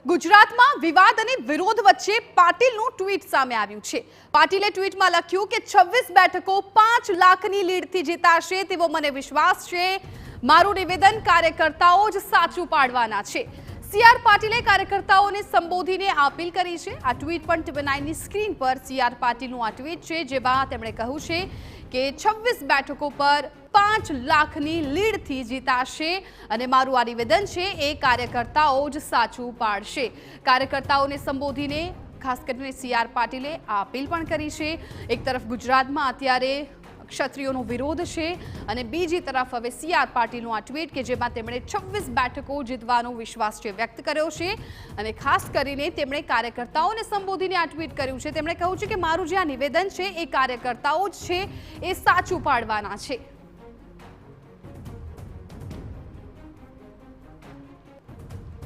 ગુજરાતમાં વિવાદ અને વિરોધ વચ્ચે પાટીલનું ટ્વીટ સામે આવ્યું છે। પાટીલે ટ્વીટમાં લખ્યું કે 26 બેઠકો 5 લાખની લીડથી જીતાશે તેવો મને વિશ્વાસ છે। મારું નિવેદન કાર્યકર્તાઓ જ સાચું પાડવાના છે। સીઆર પાટીલે કાર્યકર્તાઓને સંબોધીને અપીલ કરી છે। આ ટ્વીટ પણ ટીવી9ની સ્ક્રીન પર સીઆર પાટીલનું આ ટ્વીટ છે, જેમાં તેમણે કહ્યું છે કે 26 બેઠકો પર 5 લાખની લીડથી જીતાશે અને મારું આ નિવેદન છે એ કાર્યકર્તાઓ જ સાચું પાડશે। કાર્યકર્તાઓને સંબોધીને ખાસ કરીને સીઆર પાટીલે આ અપીલ પણ કરી છે। એક તરફ ગુજરાતમાં અત્યારે ક્ષત્રિયોનો વિરોધ છે અને બીજી તરફ હવે સીઆર પાટીલનું આ ટ્વીટ કે જેમાં તેમણે 26 બેઠકો જીતવાનો વિશ્વાસ વ્યક્ત કર્યો છે અને ખાસ કરીને તેમણે કાર્યકર્તાઓને સંબોધીને આ ટ્વીટ કર્યું છે। તેમણે કહ્યું છે કે મારું જે આ નિવેદન છે એ કાર્યકર્તાઓ જ છે એ સાચું પાડવાના છે।